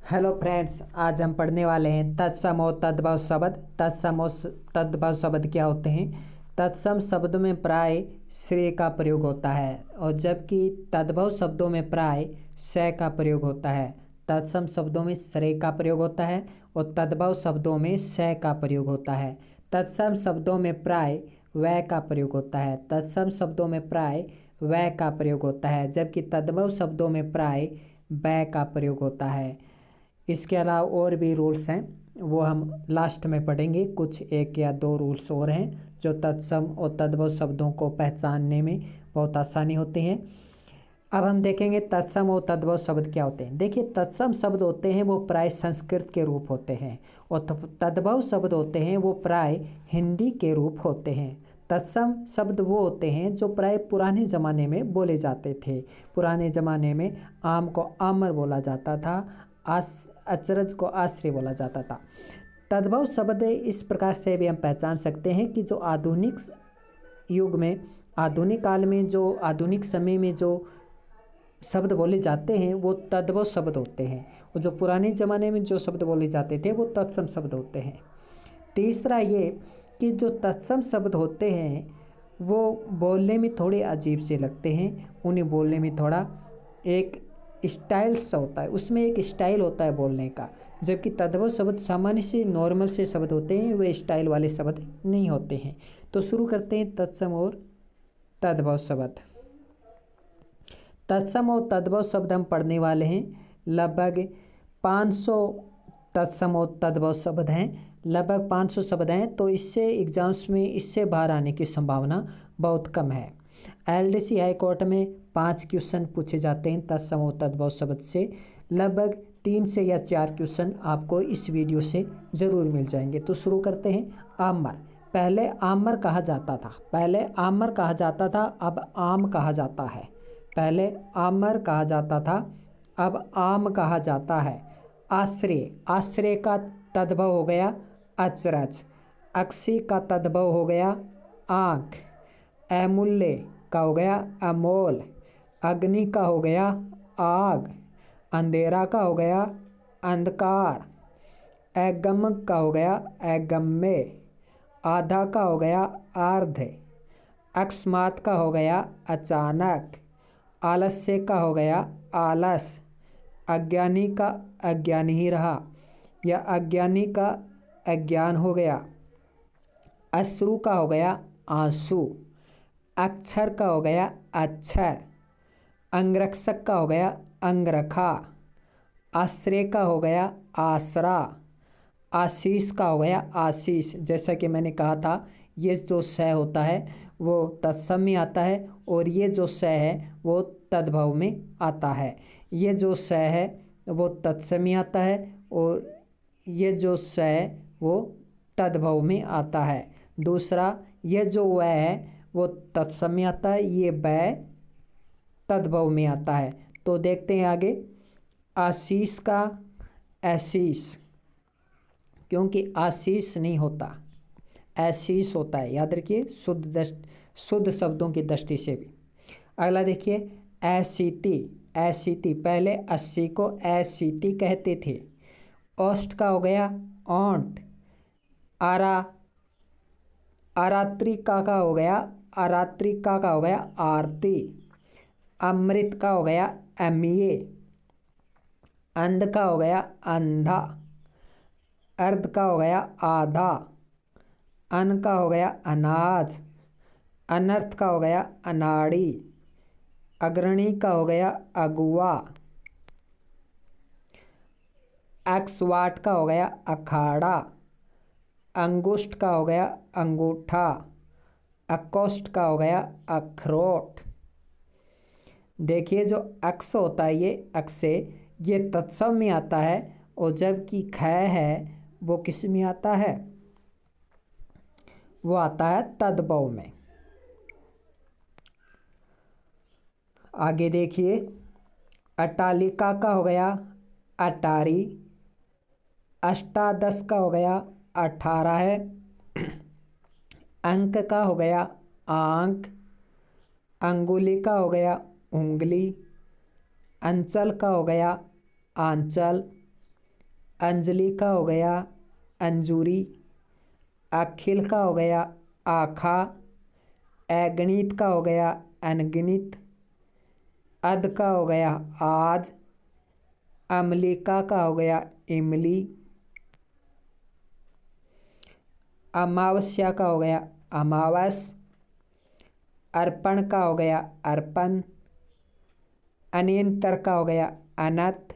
Hello friends, आज हम पढ़ने वाले हैं तत्सम और तद्भव शब्द। तत्सम और तद्भव शब्द क्या होते हैं। तत्सम शब्दों में प्राय श्रेय का प्रयोग होता है और जबकि तद्भव शब्दों में प्राय श का प्रयोग होता है। तत्सम शब्दों में श्रेय का प्रयोग होता है और तद्भव शब्दों में श का प्रयोग होता है। तत्सम शब्दों में प्राय वै का प्रयोग होता है। तत्सम शब्दों में प्राय वै का प्रयोग होता है जबकि तद्भव शब्दों में प्राय बै का प्रयोग होता है। इसके अलावा और भी रूल्स हैं, वो हम लास्ट में पढ़ेंगे। कुछ एक या दो रूल्स और हैं जो तत्सम और तद्भव शब्दों को पहचानने में बहुत आसानी होती हैं। अब हम देखेंगे तत्सम और तद्भव शब्द क्या होते हैं। देखिए, तत्सम शब्द होते हैं वो प्राय संस्कृत के रूप होते हैं और तद्भव शब्द होते हैं वो प्राय हिंदी के रूप होते हैं। तत्सम शब्द वो होते हैं जो प्राय पुराने ज़माने में बोले जाते थे। पुराने ज़माने में आम को आमर बोला जाता था, अचरज को आश्रय बोला जाता था। तद्भव शब्द इस प्रकार से भी हम पहचान सकते हैं कि जो आधुनिक युग में, आधुनिक काल में, जो आधुनिक समय में जो शब्द बोले जाते हैं वो तद्भव शब्द होते हैं और जो पुराने ज़माने में जो शब्द बोले जाते थे वो तत्सम शब्द होते हैं। तीसरा ये कि जो तत्सम शब्द होते हैं वो बोलने में थोड़े अजीब से लगते हैं, उन्हें बोलने में थोड़ा एक स्टाइल सा होता है, उसमें एक स्टाइल होता है बोलने का। जबकि तद्भव शब्द सामान्य से नॉर्मल से शब्द होते हैं, वे स्टाइल वाले शब्द नहीं होते हैं। तो शुरू करते हैं तत्सम और तद्भव शब्द। तत्सम और तद्भव शब्द हम पढ़ने वाले हैं। लगभग 500 तत्सम और तद्भव शब्द हैं, लगभग 500 शब्द हैं। तो इससे एग्जाम्स में इससे बाहर आने की संभावना बहुत कम है। एलडीसी हाई कोर्ट में 5 क्वेश्चन पूछे जाते हैं तत्सम और तद्भव शब्द से। लगभग 3 से या 4 क्वेश्चन आपको इस वीडियो से ज़रूर मिल जाएंगे। तो शुरू करते हैं। आमर, पहले आमर कहा जाता था, पहले आमर कहा जाता था, अब आम कहा जाता है। पहले आमर कहा जाता था, अब आम कहा जाता है। आश्रय, आश्रय का तद्भव हो गया अचरज। अक्षी का तद्भव हो गया आँख। अमूल्य का हो गया अमोल। अग्नि का हो गया आग। अंधेरा का हो गया अंधकार। अगम का हो गया अगम्य। आधा का हो गया अर्ध। अकस्मात का हो गया अचानक। आलस्य का हो गया आलस। अज्ञानी का अज्ञान ही रहा या अज्ञानी का अज्ञान हो गया। अश्रु का हो गया आंसू। अक्षर का हो गया अक्षर। अंगरक्षक का हो गया अंगरखा। आश्रय का हो गया आसरा। आशीष का हो गया आशीष। जैसा कि मैंने कहा था, ये जो स होता है वो तत्सम में आता है और ये जो स है वो तद्भव में आता है। ये जो स है वो तत्सम में आता है और ये जो स है वो तद्भव में आता है। दूसरा, ये जो वह है वो तत्सम में आता है, ये बै तद्भव में आता है। तो देखते हैं आगे। आशीष का आशीष, क्योंकि आशीष नहीं होता, आशीष होता है, याद रखिए, शुद्ध शब्दों की दृष्टि से भी। अगला देखिए, अशीति, अशीति, पहले 80 को अशीति कहते थे। औष्ट का हो गया औंठ। आरात्रिका का हो गया आरात्रिका का हो गया आरती। अमृत का हो गया अमीय। अंध का हो गया अंधा। अर्ध का हो गया आधा। अन्न का हो गया अनाज। अनर्थ का हो गया अनाड़ी। अग्रणी का हो गया अगुआ। एक्सवाट का हो गया अखाड़ा। अंगुष्ठ का हो गया अंगूठा। अकोष्ठ का हो गया अखरोट। देखिए, जो अक्स होता है, ये अक्से, ये तत्सम में आता है और जबकि ख है वो किस में आता है, वो आता है तद्भव में। आगे देखिए, अट्टालिका का हो गया अटारी। अष्टादश का हो गया 18 है। अंक का हो गया आंक। अंगुली का हो गया उंगली। अंचल का हो गया आंचल। अंजलि का हो गया अंजूरी, अखिल का हो गया आखा, अगणित का हो गया अनगिनत, अध का हो गया आज, अम्लिका का हो गया इमली, अमावस्या का हो गया अमावस, अर्पण का हो गया अर्पण, अनियंतर का हो गया अनत,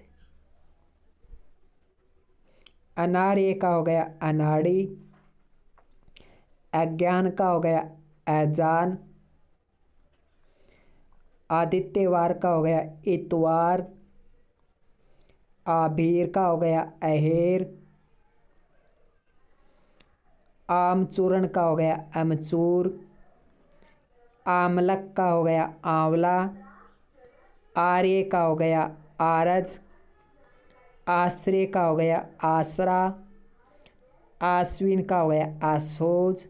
अनार्य का हो गया अनाड़ी, अज्ञान का हो गया अजान, आदित्यवार का हो गया इतवार, आभीर का हो गया अहेर, आमचूर्ण का हो गया अमचूर, आमलक का हो गया आंवला, आर्य का हो गया आरज, आश्रय का हो गया आसरा, आश्विन का हो गया आसोज,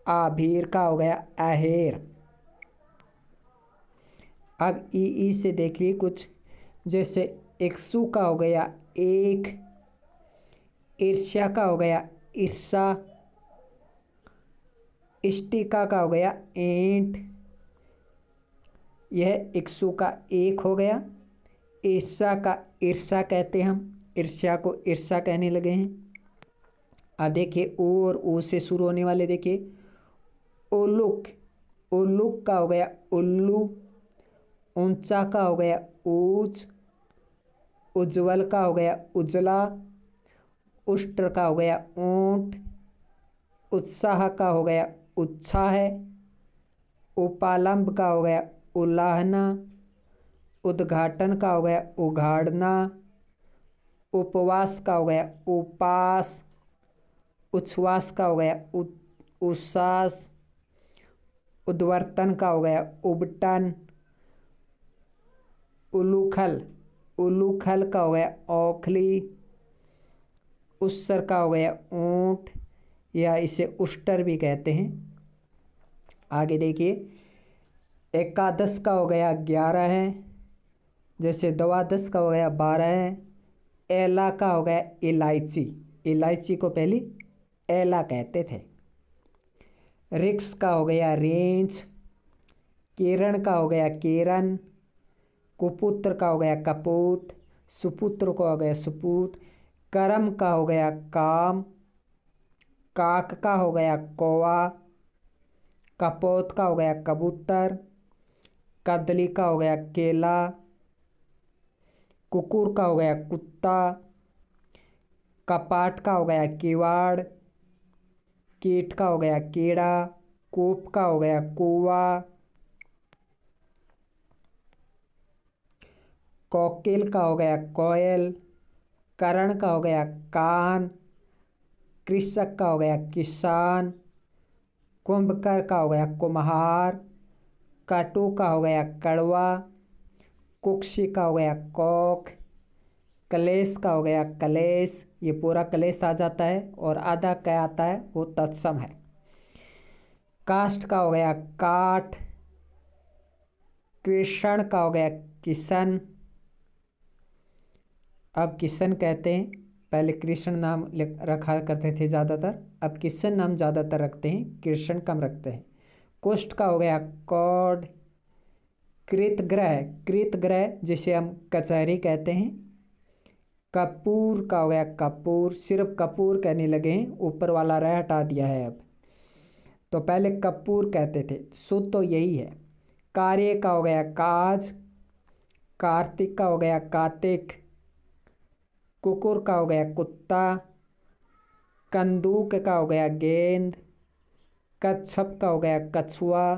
आभीर का हो गया अहेर। अब ई से देखिए कुछ, जैसे इक्सु का हो गया एक, ईर्ष्या का हो गया ईर्षा, इष्टिका का हो गया ईंट, यह इक्सु का एक हो गया। ईर्षा का ईर्षा कहते हैं, हम ईर्ष्या को ईर्षा कहने लगे हैं। अब देखिए ओ और ओ से शुरू होने वाले देखिए, उल्लुक, उल्लुक का हो गया उल्लू, ऊंचा का हो गया ऊंच, उज्ज्वल का हो गया उजला, उष्ट्र का हो गया ऊंट, उत्साह का हो गया उत्साह, उपालंब का हो गया उलाहना, उद्घाटन का हो गया उघाड़ना, उपवास का हो गया उपास, उच्छ्वास का हो गया उच्छ्वास, उद्वर्तन का हो गया उबटन, उलूखल, उलूखल का हो गया औखली, उत्सर का हो गया ऊंट या इसे उष्टर भी कहते हैं। आगे देखिए, एकादश का हो गया 11 है, जैसे द्वादश का हो गया 12 है, एला का हो गया इलायची, इलायची को पहले एला कहते थे। रिक्स का हो गया रेंज, किरण का हो गया किरण, कुपुत्र का हो गया कपूत, सुपुत्र का हो गया सुपूत, करम का हो गया काम, काक का हो गया कौवा, कपोत का हो गया कबूतर, कदली का हो गया केला, कुकुर का हो गया कुत्ता, कपाट का हो गया किवाड़, कीट का हो गया कीड़ा, कूप का हो गया कुआ, कोकिल का हो गया कोयल, करण का हो गया कान, कृषक का हो गया किसान, कुंभकर का हो गया कुम्हार, कटु का हो गया कड़वा, कुक्षी का हो गया कौक, कलेश का हो गया कलेश, ये पूरा कलेश आ जाता है, और आधा क्या आता है वो तत्सम है। काष्ठ का हो गया काठ, कृष्ण का हो गया किशन, अब किशन कहते हैं, पहले कृष्ण नाम रखा करते थे ज़्यादातर, अब किशन नाम ज़्यादातर रखते हैं, कृष्ण कम रखते हैं। कुष्ठ का हो गया कौड, कृतग्रह, कृतग्रह जिसे हम कचहरी कहते हैं, कपूर का हो गया कपूर, सिर्फ कपूर कहने लगे हैं, ऊपर वाला रह हटा दिया है अब, तो पहले कपूर कहते थे, शुद्ध तो यही है। कार्य का हो गया काज, कार्तिक का हो गया कार्तिक, कुकुर का हो गया कुत्ता, कंदूक का हो गया गेंद, कच्छप का हो गया कछुआ,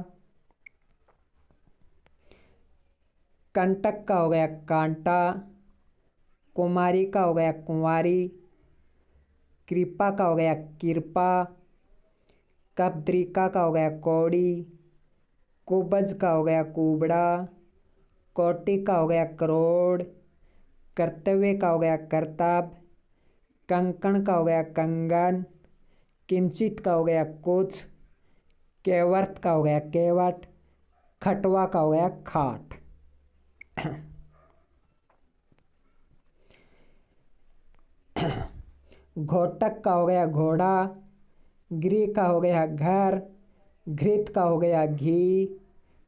कंटक का हो गया कांटा, कुमारी का हो गया कुंवारी, कृपा का हो गया कृपा, कपद्रिका का हो गया कौड़ी, कुबज का हो गया कुबड़ा, कोटि का हो गया करोड़, कर्तव्य का हो गया करतब, कंकण का हो गया कंगन, किंचित का हो गया कुछ, केवर्त का हो गया केवट, खटवा का हो गया खाट। घोटक का हो गया घोड़ा, गृह का हो गया घर, घृत का हो गया घी,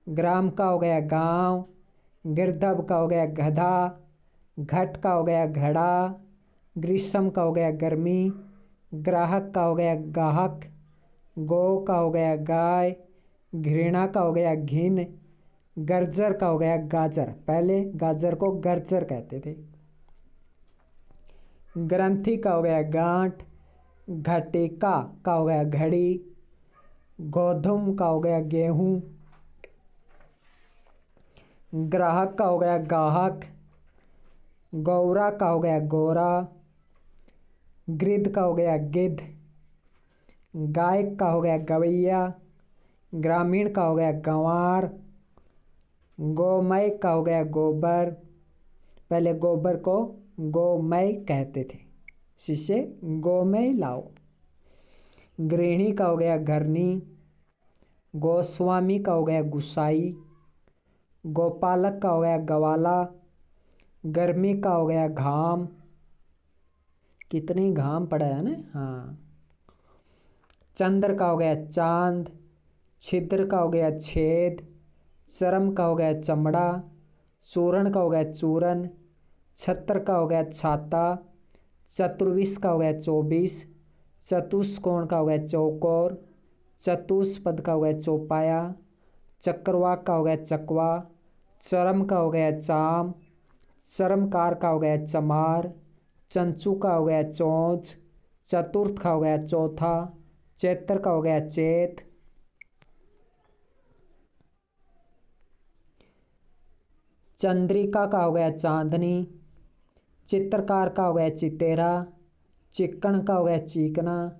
ग्राम का हो गया गांव, गिरधव का हो गया गधा, घट का हो गया घड़ा, ग्रीष्म का हो गया गर्मी, ग्राहक का हो गया गाहक, गौ का हो गया गाय, घृणा का हो गया घिन, गर्जर का हो गया गाजर, पहले गाजर को गर्जर कहते थे, ग्रंथि का हो गया गांठ, घटिका का हो गया घड़ी, गोधुम का हो गया गेहूं, ग्राहक का हो गया गाहक, गौरा का हो गया गोरा, गिद्ध का हो गया गिद्ध, गायक का हो गया गवैया, ग्रामीण का हो गया गंवार, गोमय का हो गया गोबर, पहले गोबर को गोमय कहते थे, शिष्य गोमय लाओ, गृहिणी का हो गया घरनी, गोस्वामी का हो गया गुसाई, गोपालक का हो गया गवाला, गर्मी का हो गया घाम, कितने घाम पड़ा है ना। हाँ, चंद्र का हो गया चांद, छिद्र का हो गया छेद, चरम का हो गया चमड़ा, चूर्ण का हो गया चूरन, छत्र का हो गया छाता, चतुर्विश का हो गया 24, चतुष्कोण का हो गया चौकोर, चतुष्पद का हो गया चौपाया, चक्रवाक का हो गया चकवा, चरम का हो गया चाम, चरमकार का हो गया चमार, चंचू का हो गया चोंच, चतुर्थ का हो गया चौथा, चैत्र का हो गया चैत, चंद्रिका का हो गया चांदनी, चित्रकार का हो गया चितेरा, चिक्कण का हो गया चीकना,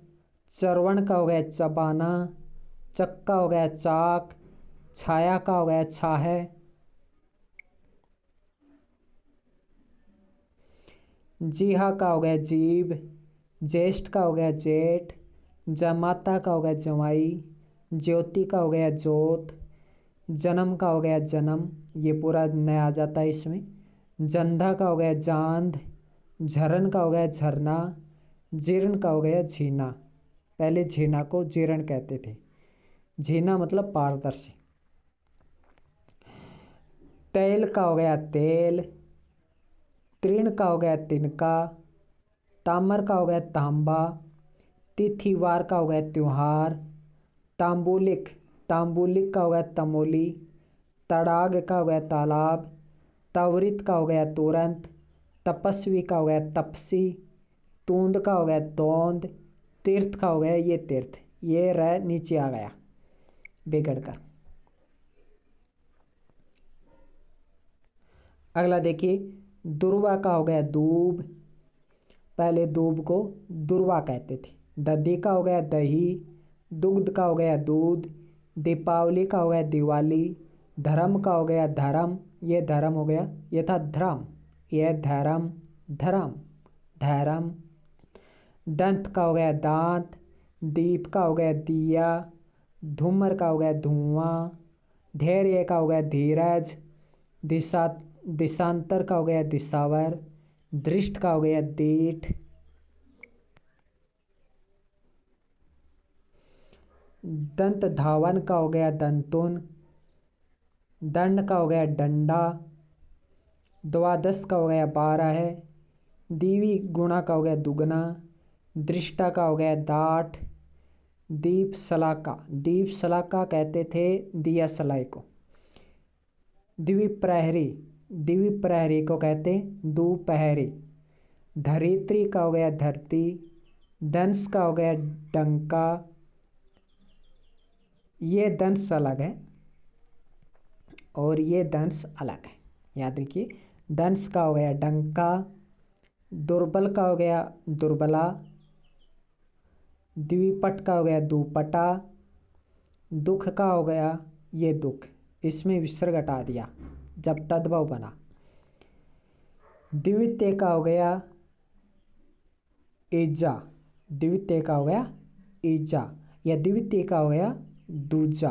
चरवण का हो गया चबाना, चक का हो गया चाक, छाया का हो गया छाहे, जीहा का हो गया जीभ, ज्येष्ठ का हो गया जेठ, जमाता का हो गया जमाई, ज्योति का हो गया जोत, जन्म का हो गया जन्म, ये पूरा नया आ जाता है इसमें, जंधा का हो गया जांध, झरन का हो गया झरना, जीर्ण का हो गया झीना, पहले झीना को जीर्ण कहते थे, झीना मतलब पारदर्शी, तेल का हो गया तेल, तृण का हो गया तिनका, तामर का हो गया तांबा, तिथिवार का हो गया त्योहार, तांबुलिक तांबुलिक का हो गया तमोली, तड़ाग का हो गया तालाब, तवरित का हो गया तुरंत, तपस्वी का हो गया तपसी, तूंद का हो गया तोंद, तीर्थ का हो गया ये तीर्थ, ये रह नीचे आ गया बिगड़ कर। अगला देखिए, दुर्वा का हो गया दूब, पहले दूब को दुर्वा कहते थे, दधी का हो गया दही, दुग्ध का हो गया दूध, दीपावली का हो गया दिवाली, धर्म का हो गया धर्म, ये धर्म हो गया, ये था धर्म, ये धर्म धर्म धर्म, दंत का हो गया दांत, दीप का हो गया दिया, धूमर का हो गया धुआं, धैर्य का हो गया धीरज, दिशांतर का हो गया दिशावर, दृष्ट का हो गया दीठ, दंत धावन का हो गया दंतुन, दंड का हो गया डंडा, द्वादश का हो गया 12, दीवी गुणा का हो गया दुगना, दृष्टा का हो गया दाठ, दीप सलाका कहते थे दिया सलाई को, द्विप्रहरी को कहते दोपहरी, धरित्री का हो गया धरती, दंश का हो गया डंका, ये दंश अलग है और ये दंश अलग है, याद रखिए, दंश का हो गया डंका, दुर्बल का हो गया दुर्बला, द्विपट का हो गया दुपटा, दुख का हो गया ये दुख, इसमें विसर्ग हटा दिया जब तद्भव बना, द्वितीय का हो गया ईजा, द्वितीय का हो गया ईजा, या द्वितीय का हो गया दूजा।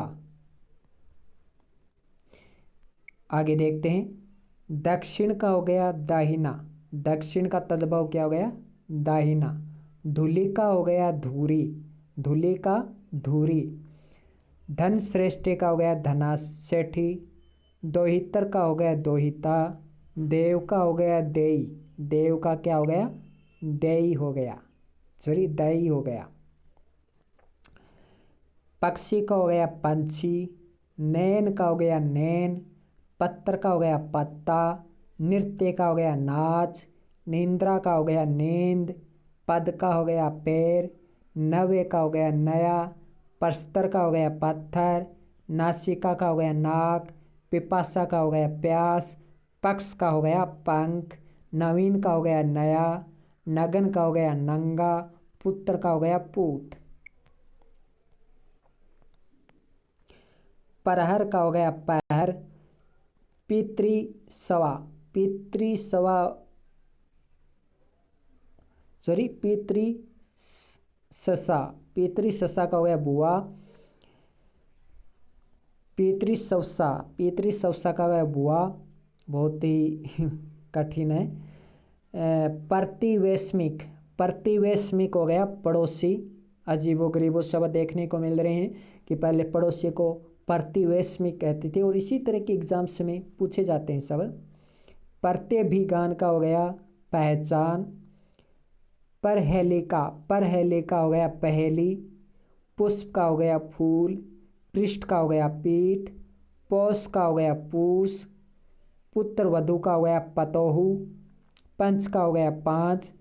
आगे देखते हैं, दक्षिण का हो गया दाहिना, दक्षिण का तद्भव क्या हो गया दाहिना। धूलि का हो गया धूरी, धूलि का धूरी। धन श्रेष्ठी का हो गया धनासेठी। दोहितर का हो गया दोहिता। देव का हो गया देई, देव का क्या हो गया, देई हो गया, सॉरी दई हो गया। पक्षी का हो गया पंछी। नैन का हो गया नैन। पत्थर का हो गया पत्ता। नृत्य का हो गया नाच। निंद्रा का हो गया नींद। पद का हो गया पैर। नव्य का हो गया नया। प्रस्तर का हो गया पत्थर। नासिका का हो गया नाक। पिपासा का हो गया प्यास। पक्ष का हो गया पंख। नवीन का हो गया नया। नगन का हो गया नंगा। पुत्र का हो गया पूत। परहर का हो गया पहर। पितृसवा, पितृसवा सॉरी पितृससा, पितृससा का हो गया बुआ। पितृसवसा, पितृसवसा का हो गया बुआ, बहुत ही कठिन है। प्रतिवेश्मिक, प्रतिवेश्मिक हो गया पड़ोसी। अजीबोगरीबो शब्द देखने को मिल रहे हैं कि पहले पड़ोसी को प्रतिवेश्मिक कहते थे और इसी तरह के एग्जाम्स में पूछे जाते हैं शब्द। प्रत्यभिज्ञान का हो गया पहचान। परहेलिका, परहेलिका हो गया पहेली। पुष्प का हो गया फूल। पृष्ठ का हो गया पीठ। पौष का हो गया पूस। पुत्र वधु का हो गया पतोहू। पंच का हो गया पाँच।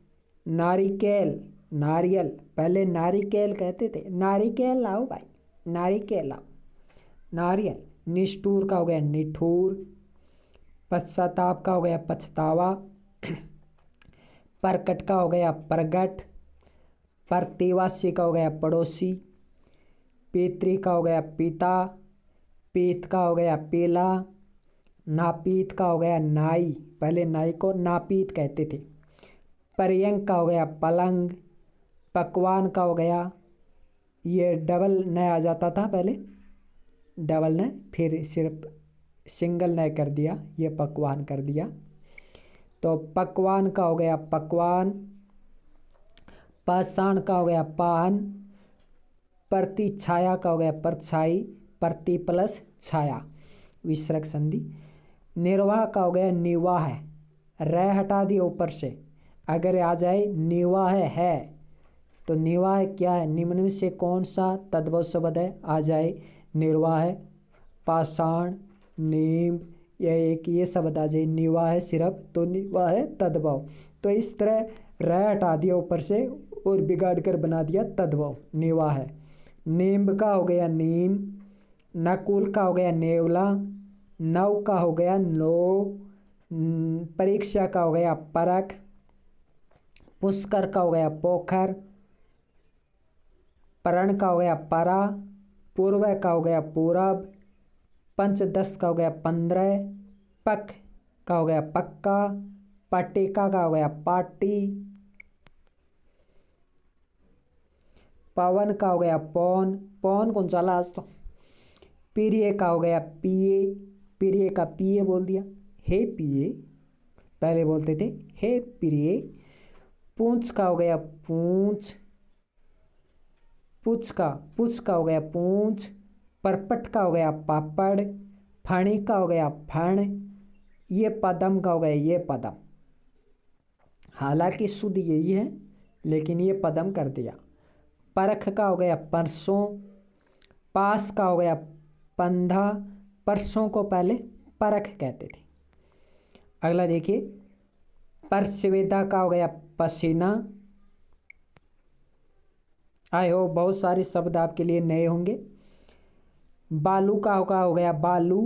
नारिकेल, नारियल, पहले नारिकेल कहते थे, नारिकेल लाओ भाई, नारिकेल लाओ, नारियल। निष्ठुर का हो गया निठुर। पश्चाताप का हो गया पछतावा। प्रकट का हो गया प्रगट। प्रतिवासी का हो गया पड़ोसी। पितृ का हो गया पिता। पीत का हो गया पीला। नापीत का हो गया नाई, पहले नाई को नापीत कहते थे। पर्यंक का हो गया पलंग। पकवान का हो गया, ये डबल न आ जाता था पहले, डबल न, फिर सिर्फ सिंगल न कर दिया, ये पकवान कर दिया। तो पकवान का हो गया पकवान। पाषाण का हो गया पान। प्रतिछाया का हो गया परछाई। प्रति प्लस छाया, विसर्ग संधि। निर्वाह का हो गया निवाह, रे हटा दिया ऊपर से, अगर आ जाए निवाह है तो निवाह क्या है, निम्न में से कौन सा तद्भव शब्द है, आ जाए निर्वाह, पाषाण, नीम, यह एक ये शब्द आ जाए निवाह है सिर्फ, तो निवाह है तद्भव। तो इस तरह रे हटा दिया ऊपर से और बिगाड़ कर बना दिया तद्भव, निवाह है। नींब का हो गया नीम। नकुल का हो गया नेवला। नव का हो गया नो। परीक्षा का हो गया परख। पुष्कर का हो गया पोखर। परण का हो गया परा। पूर्व का हो गया पूरब। पंचदश का हो गया 15। पक का हो गया पक्का। पट्टिका का हो गया पाटी। पवन का हो गया पौन, पौन कौन चला आज तो। प्रिय का हो गया पिए, प्रिय का पिए बोल दिया, हे पिए पहले बोलते थे, हे प्रिय। पूंछ का हो गया पूंछ। पूछ का हो गया पूंछ। परपट का हो गया पापड़। फणी का हो गया फण। ये पदम का हो गया ये पदम, हालांकि शुद्ध यही है लेकिन ये पदम कर दिया। परख का हो गया परसों। पास का हो गया पंधा। परसों को पहले परख कहते थे। अगला देखिए, परसवेदा का हो गया पसीना। आए हो बहुत सारे शब्द आपके लिए नए होंगे। बालू का हो गया बालू।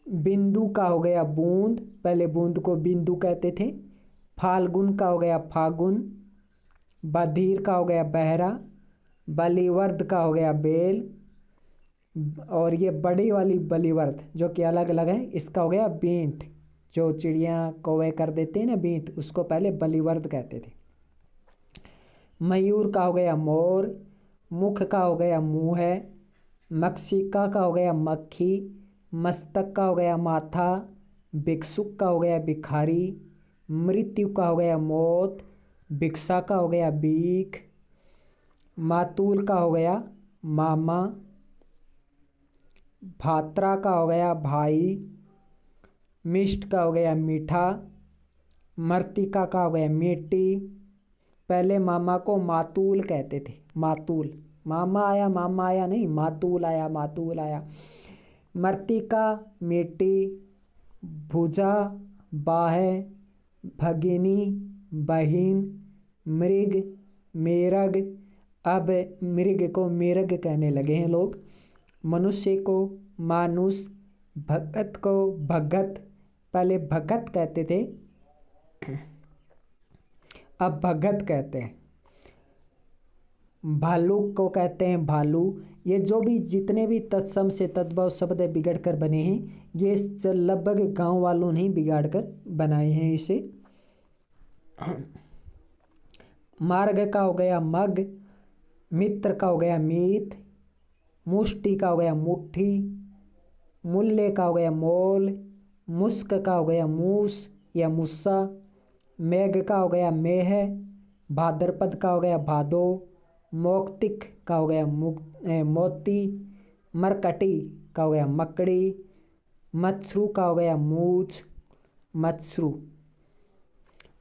बिंदु का हो गया बूंद, पहले बूंद को बिंदु कहते थे। फाल्गुन का हो गया फागुन। बधिर का हो गया बहरा। बलिवर्द का हो गया बेल। और ये बड़ी वाली बलिवर्द जो कि अलग अलग है, इसका हो गया बींट, जो चिड़िया कौवे कर देते हैं ना बींट, उसको पहले बलिवर्द कहते थे। मयूर का हो गया मोर। मुख का हो गया मुँह है। मक्षिका का हो गया मक्खी। मस्तक का हो गया माथा। भिक्षुक का हो गया भिखारी। मृत्यु का हो गया मौत। भिक्षा का हो गया भीख, मातूल का हो गया मामा, भात्रा का हो गया भाई, मिष्ट का हो गया मीठा, मृतिका का हो गया मिट्टी। पहले मामा को मातूल कहते थे, मातूल, मामा आया नहीं, मातूल आया, मातूल आया। मृतिका मिट्टी, भुजा बाह, भगिनी बहिन, मृग मेरग, अब मृग को मेरग कहने लगे हैं लोग। मनुष्य को मानुष, भगत को भगत, पहले भगत कहते थे अब भगत कहते हैं। भालू को कहते हैं भालू। ये जो भी जितने भी तत्सम से तद्भव शब्द बिगड़ कर बने हैं, ये लगभग गांव वालों ने बिगाड़ कर बनाए हैं इसे। मार्ग का हो गया मग, मित्र का हो गया मीत, मुष्टि का हो गया मुट्ठी, मूल्य का हो गया मोल, मुस्क का हो गया मूस या मुस्सा, मेघ का हो गया मेह, भाद्रपद का हो गया भादो, मौक्तिक का हो गया मोती, मरकटी का हो गया मकड़ी, मत्सरू का हो गया मूछ, मत्सरू,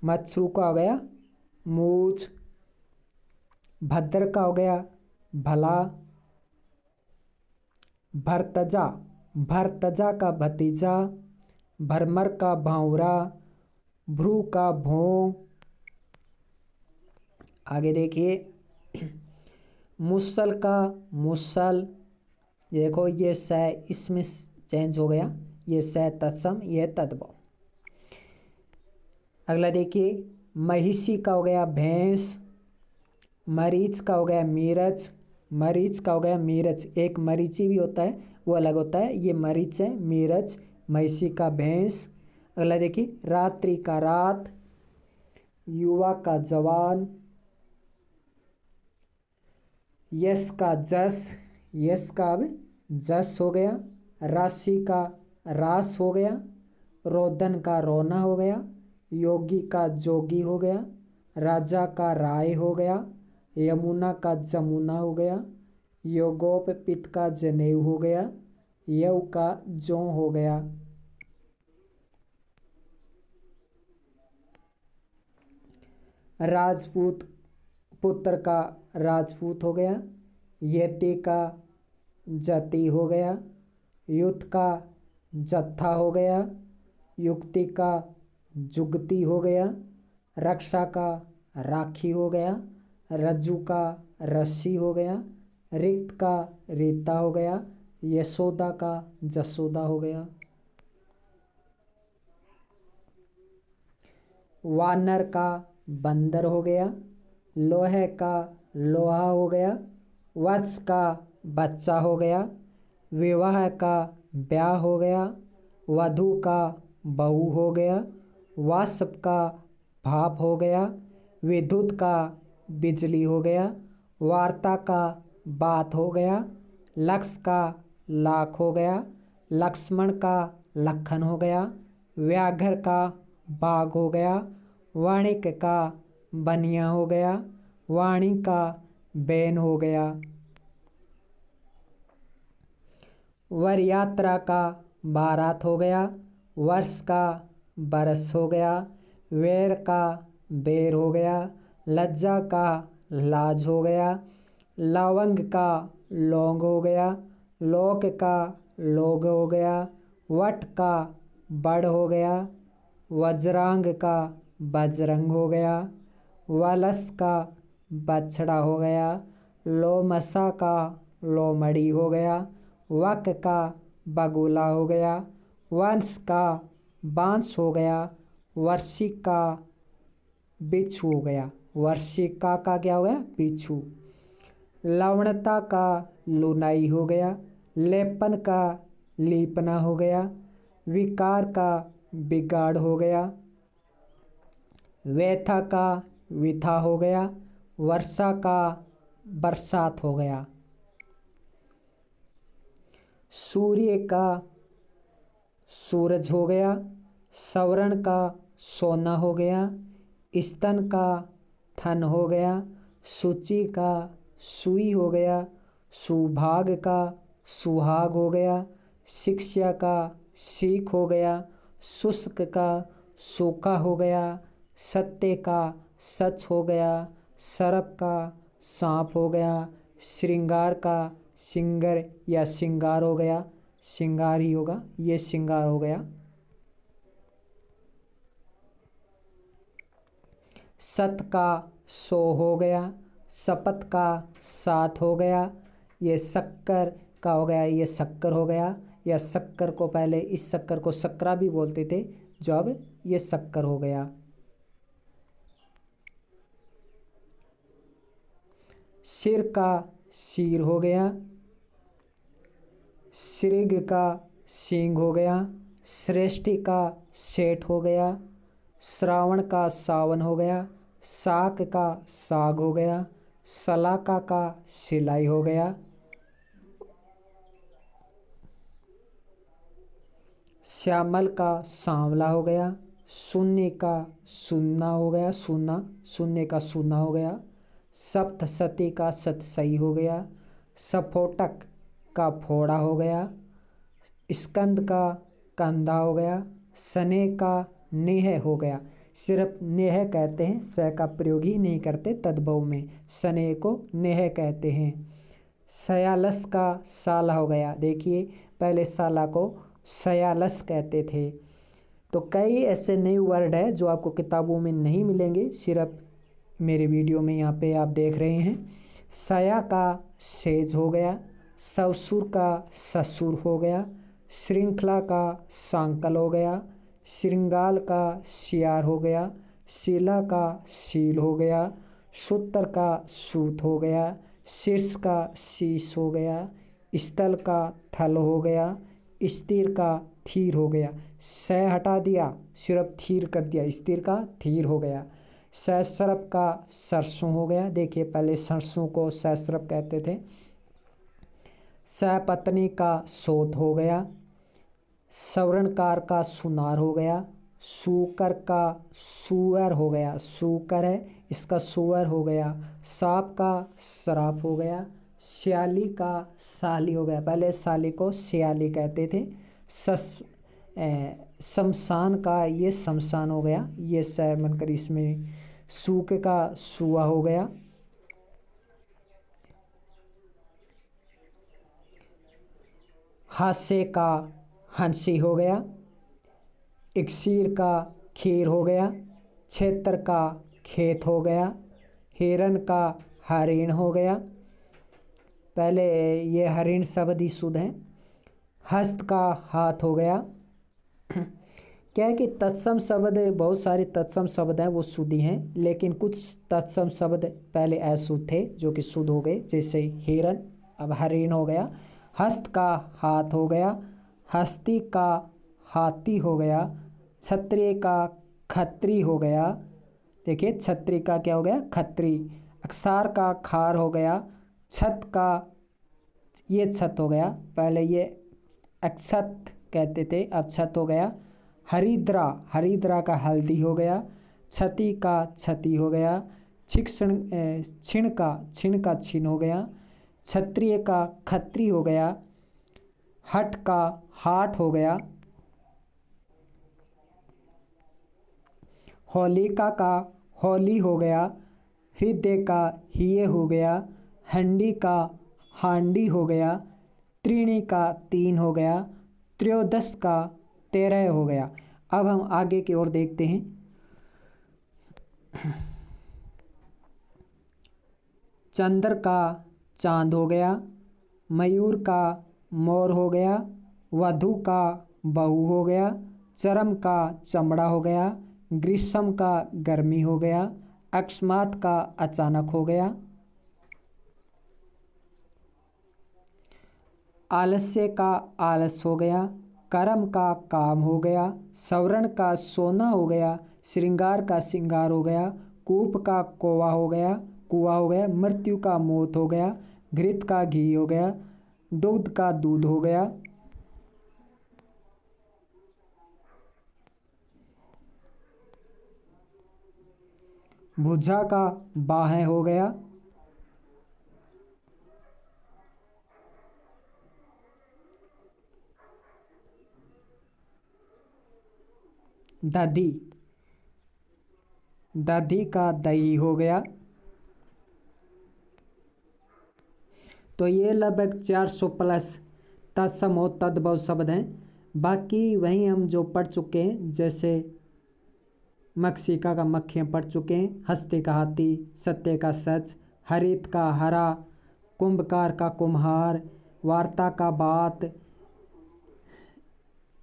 मत्सरू का हो गया मूछ, भद्र का हो गया भला, भरतजा, भरतजा का भतीजा, भरमर का भावरा, भ्रू का भों। आगे देखिए मुसल का मुसल, देखो ये स इसमें चेंज हो गया, ये स तत्सम, ये तद्भव। अगला देखिए महिषी का हो गया भैंस, मरीच का हो गया मीरच, मरीच का हो गया मीरच, एक मरीची भी होता है वो अलग होता है, ये मरीच है, मीरच, महिषी का भैंस। अगला देखिए रात्रि का रात, युवा का जवान, यश का जस, यश का अब जस हो गया, राशि का रास हो गया, रोदन का रोना हो गया, योगी का जोगी हो गया, राजा का राय हो गया, यमुना का जमुना हो गया, योगोपपित का जनेऊ हो गया, यव का जो हो गया। राजपूत पुत्र का राजपूत हो गया, यति का जति हो गया, युद्ध का जत्था हो गया, युक्ति का जुगती हो गया, रक्षा का राखी हो गया, रज्जु का रस्सी हो गया, रिक्त का रीता हो गया, यशोदा का जसोदा हो गया। वानर का बंदर हो गया, लोहे का लोहा हो गया, वत्स का बच्चा हो गया, विवाह का ब्याह हो गया, वधू का बहू हो गया, वाष्प का भाप हो गया, विद्युत का बिजली हो गया, वार्ता का बात हो गया, लक्ष्य का लाख हो गया, लक्ष्मण का लखन हो गया, व्याघ्र का बाघ हो गया, वाणिक का बनिया हो गया, वाणी का बैन हो गया, वर यात्रा का बारात हो गया, वर्ष का बरस हो गया, वैर का बेर हो गया, लज्जा का लाज हो गया, लवंग का लौंग हो गया, लोक का लोग हो गया, वट का बड़ हो गया, वज्रांग का बजरंग हो गया, वलस का बछड़ा हो गया, लोमसा का लोमड़ी हो गया, वक का बगुला हो गया, वंश का बांस हो गया, वर्षिक का बिच्छू हो गया, वर्षिका का क्या हो गया बिच्छू, लवणता का लुनाई हो गया, लेपन का लीपना हो गया, विकार का बिगाड़ हो गया, व्यथा का विथा हो गया, वर्षा का बरसात हो गया, सूर्य का सूरज हो गया, सवरण का सोना हो गया, स्तन का थन हो गया, सूची का सुई हो गया, सुभाग का सुहाग हो गया, शिक्षा का सीख हो गया, शुष्क का सूखा हो गया, सत्य का सच हो गया, सर्प का सांप हो गया, श्रृंगार का सिंगर या सिंगार हो गया, सिंगार ही होगा, ये सिंगार हो गया। सत का सो हो गया, शपथ का साथ हो गया, ये शक्कर का हो गया, ये शक्कर हो गया, या शक्कर को पहले इस शक्कर को शक्करा भी बोलते थे, जो अब ये शक्कर हो गया। सिर का शीर हो गया, श्रृग का सींग हो गया, श्रेष्ठी का सेठ हो गया, श्रावण का सावन हो गया, साक का साग हो गया, सलाका का सिलाई हो गया, श्यामल का सांवला हो गया, शून्य का सुन्ना हो गया, सुन्ना शून्य का सुन्ना हो गया, सप्तशती का सतसई हो गया, सफोटक का फोड़ा हो गया, स्कंद का कंधा हो गया, सने का नेह हो गया। सिर्फ नेह कहते हैं, स का प्रयोग ही नहीं करते तद्भव में, सने को नेह कहते हैं। सयालस का साला हो गया, देखिए पहले साला को सयालस कहते थे। तो कई ऐसे नए वर्ड है जो आपको किताबों में नहीं मिलेंगे, सिर्फ मेरे वीडियो में यहाँ पे आप देख रहे हैं। सया का सेज हो गया, ससुर का ससुर हो गया, श्रृंखला का सांकल हो गया, श्रृंगाल का सियार हो गया, शिला का शील हो गया, सूत्र का सूत हो गया, शीर्ष का शीश हो गया, स्थल का थल हो गया, स्थिर का थीर हो गया। स हटा दिया, सिर्फ थीर कर दिया, स्थिर का थीर हो गया। ससरप का सरसों हो गया, देखिए पहले सरसों को ससरप कहते थे। सपत्नी का सोत हो गया, सवर्णकार का सुनार हो गया, सूकर का सुअर हो गया, सूकर है इसका सुअर हो गया, सांप का सराप हो गया, श्याली का साली हो गया, पहले साली को श्याली कहते थे। शमशान का ये शमशान हो गया, ये स बनकर इसमें सूके का सुआ हो गया। हास्य का हंसी हो गया, इक्सीर का खीर हो गया, क्षेत्र का खेत हो गया, हिरण का हरिण हो गया, पहले ये हरिण शब्द ही शुद्ध है। हस्त का हाथ हो गया। क्या है कि तत्सम शब्द, बहुत सारे तत्सम शब्द हैं वो शुद्ध ही हैं, लेकिन कुछ तत्सम शब्द पहले अशुद्ध थे जो कि शुद्ध हो गए, जैसे हिरण अब हरिण हो गया। हस्त का हाथ हो गया, हस्ती का हाथी हो गया, क्षत्रिय का खत्री हो गया, देखिए क्षत्रिय का क्या हो गया खत्री। अक्षार का खार हो गया, छत का ये छत हो गया, पहले ये अक्षत कहते थे अब छत हो गया। हरिद्रा, हरिद्रा का हल्दी हो गया, क्षति का क्षति हो गया, छिक्षण छिण का छिन हो गया, क्षत्रिय का खत्री हो गया, हट का हाट हो गया, होलिका का होली हो गया, हृदय का हिये हो गया, हंडी का हांडी हो गया, त्रीणी का तीन हो गया, त्रयोदश का 13 हो गया। अब हम आगे की ओर देखते हैं। चंद्र का चांद हो गया, मयूर का मोर हो गया, वधु का बहू हो गया, चरम का चमड़ा हो गया, ग्रीष्म का गर्मी हो गया, अकस्मात का अचानक हो गया, आलस्य का आलस हो गया, कर्म का काम हो गया, सवर्ण का सोना हो गया, श्रृंगार का श्रृंगार हो गया, कूप का कोवा हो गया, कुआ हो गया, मृत्यु का मौत हो गया, घृत का घी हो गया, दूध का दूध हो गया, भुजा का बाहें हो गया। दधी, दधी का दही हो गया। तो ये लगभग 400 प्लस तत्सम और तद्भव शब्द हैं। बाकी वहीं हम जो पढ़ चुके हैं, जैसे मक्षिका का मक्खियाँ पढ़ चुके हैं, हस्ती का हाथी, सत्य का सच, हरित का हरा, कुंभकार का कुम्हार, वार्ता का बात,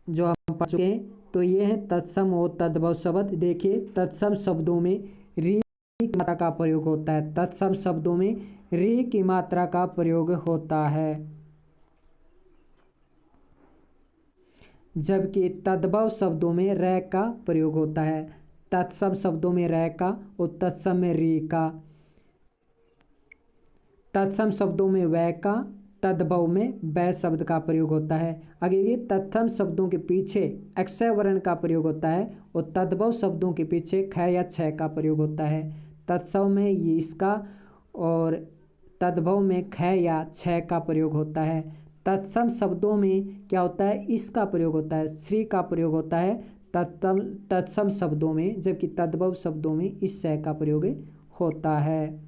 जो हम पढ़ चुके हैं। तो ये है तत्सम और तद्भव शब्द। देखिए, तत्सम शब्दों में री की मात्रा का प्रयोग होता है। तत्सम शब्दों में री की मात्रा का प्रयोग होता है, जबकि तद्भव शब्दों में रै का प्रयोग होता है। तत्सम शब्दों में रै का और तत्सम में री का। तत्सम शब्दों में वै का, तद्भव में वै शब्द का प्रयोग होता है। आगे ये तत्सम शब्दों के पीछे अक्षय वर्ण का प्रयोग होता है और तद्भव शब्दों के पीछे ख या छ का प्रयोग होता है। तत्सम में ये इसका और तद्भव में ख या छ का प्रयोग होता है। तत्सम शब्दों में क्या होता है, इसका प्रयोग होता है, श्री का प्रयोग होता है तत्सम शब्दों में, जबकि तद्भव शब्दों में इस स का प्रयोग होता है।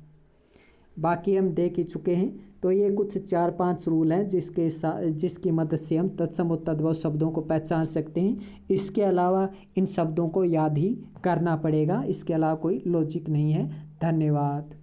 बाकी हम देख ही चुके हैं। तो ये कुछ 4-5 रूल हैं जिसकी मदद से हम तत्सम और तद्भव शब्दों को पहचान सकते हैं। इसके अलावा इन शब्दों को याद ही करना पड़ेगा, इसके अलावा कोई लॉजिक नहीं है। धन्यवाद।